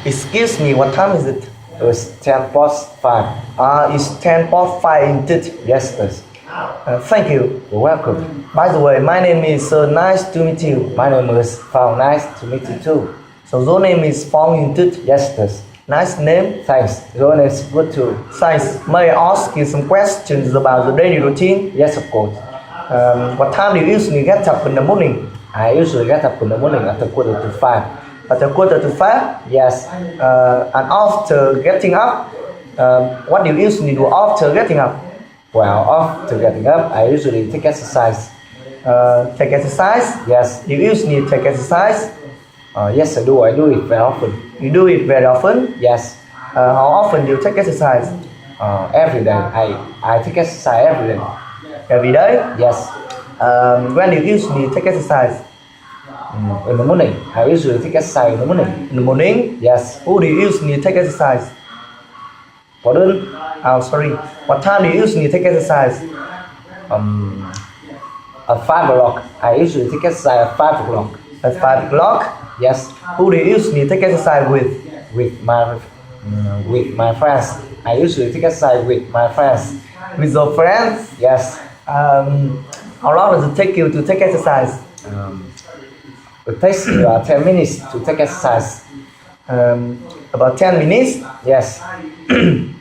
Excuse me, what time is it? It's 10 past 5. It's 10 past 5 indeed. Yes, please. Thank you. You're welcome. By the way, my name is nice to meet you. My name is Phong. Nice to meet you too. So your name is Phong indeed. Yes, please. Nice name. Thanks. Your name is good too. Thanks. May I ask you some questions about the daily routine? Yes, of course. What time do you usually get up in the morning? I usually get up in the morning at a quarter to 5. At a quarter to 5? Yes. And after getting up, what do you usually do after getting up? Well, after getting up, I usually take exercise. Take exercise? Yes. You usually take exercise? Yes, I do. I do it very often. You do it very often? Yes. How often do you take exercise? Every day. I take exercise every day. Every day? Yes. When do you usually take exercise? In the morning. I usually take exercise in the morning. In the morning? Yes. Who do you usually take exercise? Pardon? Sorry. What time do you usually take exercise? At 5 o'clock. I usually take exercise at 5 o'clock. At 5 o'clock? Yes. Who do you usually take exercise with? With my friends. I usually take exercise with my friends. With your friends? Yes. How long does it take you to take exercise? It takes me about 10 minutes to take exercise. About 10 minutes? Yes. And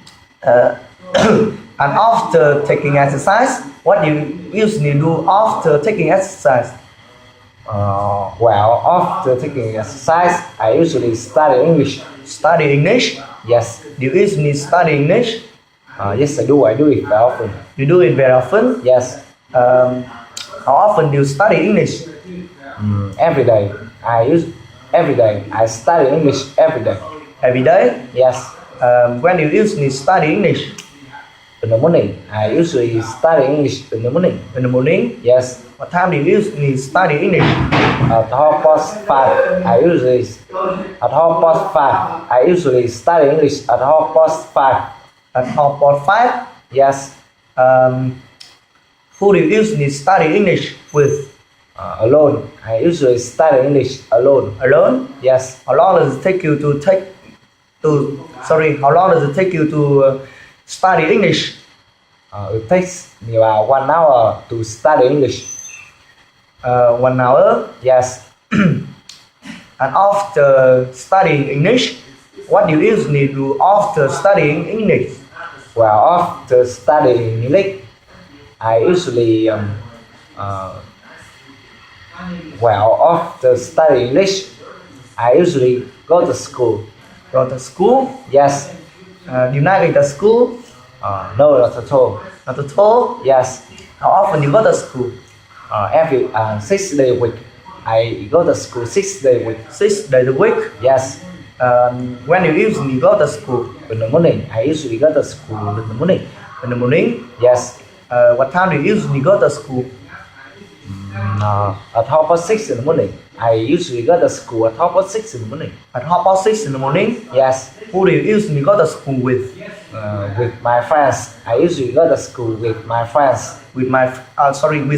after taking exercise, what do you usually do after taking exercise? Well, after taking exercise, I usually study English. Study English? Yes. Do you usually study English? Yes, I do. I do it very often. You do it very often? Yes. How often do you study English? Every day. Every day. I study English every day. Every day? Yes. When do you usually study English? In the morning. I usually study English in the morning. In the morning? Yes. What time do you usually study English? At 5:30. I usually study English at 5:30. At 5:30? Yes. Who do you usually study English with? Alone. I usually study English alone. Alone? Yes. How long does it take you to study English? It takes me about 1 hour to study English. 1 hour? Yes. And after studying English, what do you usually do after studying English? Well, after studying English, I usually after studying English, I usually go to school. Go to school? Yes. Do you like the school? No, not at all. Not at all? Yes. How often do you go to school? Every 6 days a week. I go to school 6 days a week. 6 days a week? Yes. When do you usually go to school? In the morning. I usually go to school in the morning. In the morning? Yes. What time do you usually go to school? At 6:30 in the morning. I usually go to school at 6:30 in the morning. At 6:30 in the morning? Yes. Who do you usually go to school with? With my friends. I usually go to school with my friends. With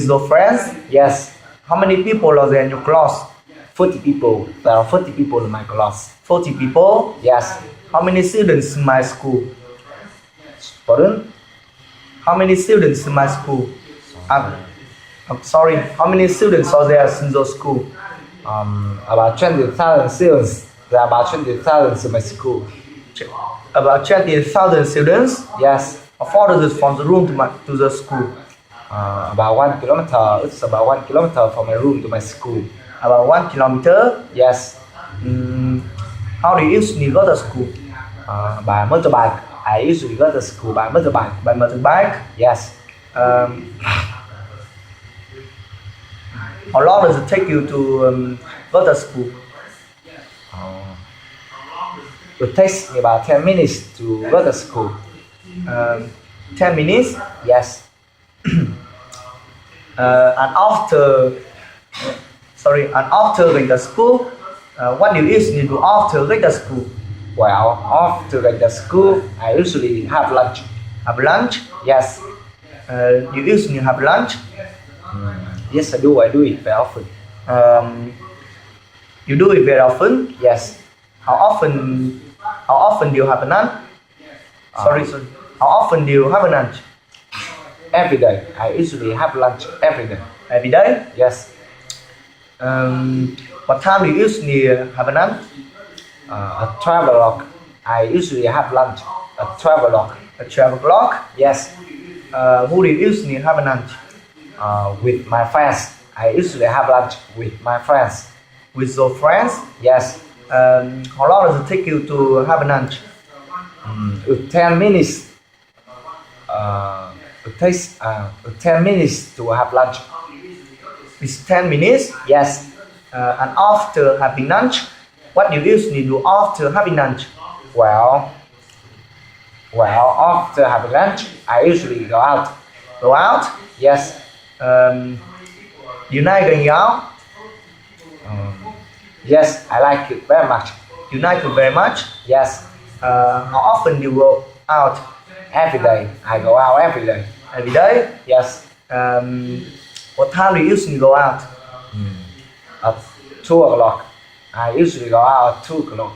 your friends? Yes. How many people are there in your class? 40 people. There are 40 people in my class. 40 people? Yes. How many students in my school? Pardon? How many students in my school? I'm sorry, how many students are there in your school? About 20,000 students. There are about 20,000 in my school. About 20,000 students? Yes. How far is it from the room to the school? About 1 kilometer. It's about 1 kilometer from my room to my school. About 1 kilometer? Yes. How do you usually go to school? By motorbike. I usually go to school by motorbike. By motorbike? Yes. How long does it take you to go to school? It takes me about 10 minutes to go to school. 10 minutes? Yes. And after going to school, what do you usually do after going to school? Well, after going to school, I usually have lunch. Have lunch? Yes. You usually have lunch? Yes, I do. I do it very often. You do it very often? Yes. How often do you have a lunch? Sorry. How often do you have a lunch? Every day. I usually have lunch every day. Every day? Yes. What time do you usually have a lunch? At 12 o'clock. I usually have lunch at 12 o'clock. At 12 o'clock? Yes. Who do you usually have a lunch? With my friends. I usually have lunch with my friends. With your friends? Yes. How long does it take you to have a lunch? 10 minutes. It takes 10 minutes to have lunch. It's 10 minutes? Yes. And after having lunch, what do you usually do after having lunch? Well, after having lunch, I usually go out. Go out? Yes. You like going out? Yes, I like it very much. You like it very much? Yes. How often do you go out? Every day. I go out every day. Every day? Yes. What time do you usually go out? At 2 o'clock. I usually go out at 2 o'clock.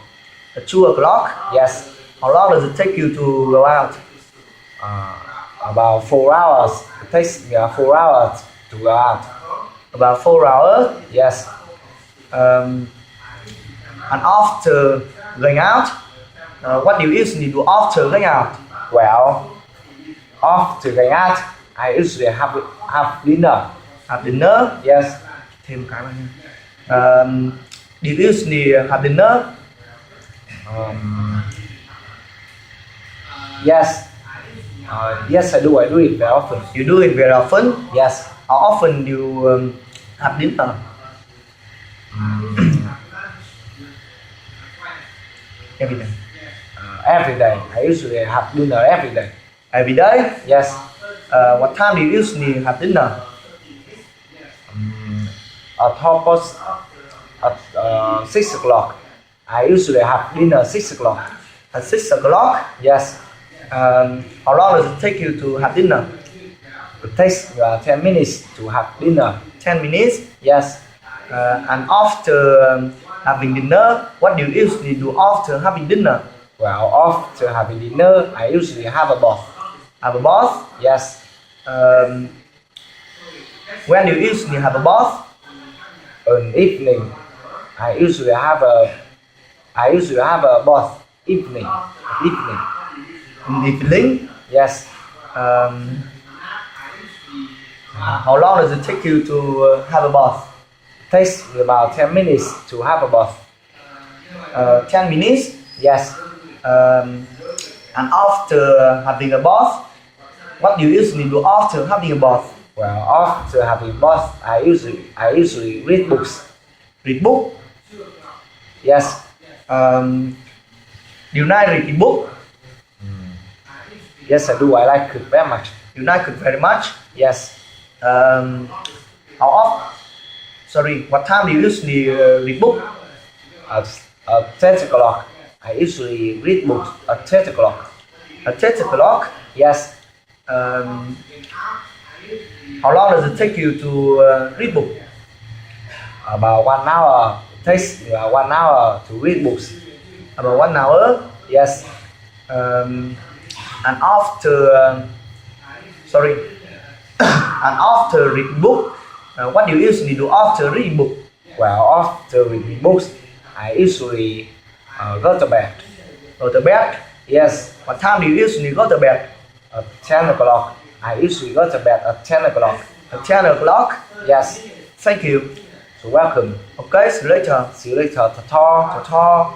At 2 o'clock? Yes. How long does it take you to go out? About 4 hours. It takes me 4 hours to go out. About 4 hours? Yes. And after going out, what do you usually do after going out? Well, after going out, I usually have dinner. Have dinner? Yes. Thêm cái nữa nha. Do you usually have dinner? Yes. Yes, I do. I do it very often. You do it very often? Yes. How often do you have dinner? Every day. Every day. I usually have dinner every day. Every day? Yes. What time do you usually have dinner? At 6 o'clock. I usually have dinner 6 o'clock. At 6 o'clock? Yes. How long does it take you to have dinner? It takes 10 minutes to have dinner. 10 minutes? Yes. And after having dinner, what do you usually do after having dinner? Well, after having dinner, I usually have a bath. Have a bath? Yes. When do you usually have a bath? In evening, I usually have a bath. Evening. In the evening? Yes. How long does it take you to have a bath? It takes about 10 minutes to have a bath. 10 minutes? Yes. And after having a bath, what do you usually do after having a bath? Well, after having a bath, I usually read books. Read book? Yes. Do you like reading book? Yes, I do. I like it very much. You like it very much? Yes. How often? Sorry, what time do you usually read book? At 10 o'clock. I usually read books at 10 o'clock. At 10 o'clock? Yes. How long does it take you to read book? About 1 hour. It takes 1 hour to read books. About 1 hour? Yes. And after and after reading book, what do you usually do after reading book? Well, after reading books, I usually go to bed. Go to bed? Yes. What time do you usually go to bed? At 10 o'clock. I usually go to bed at 10 o'clock. At 10 o'clock? Yes. Thank you. So welcome. Okay, see you later. See you later. Ta-ta. Ta-ta.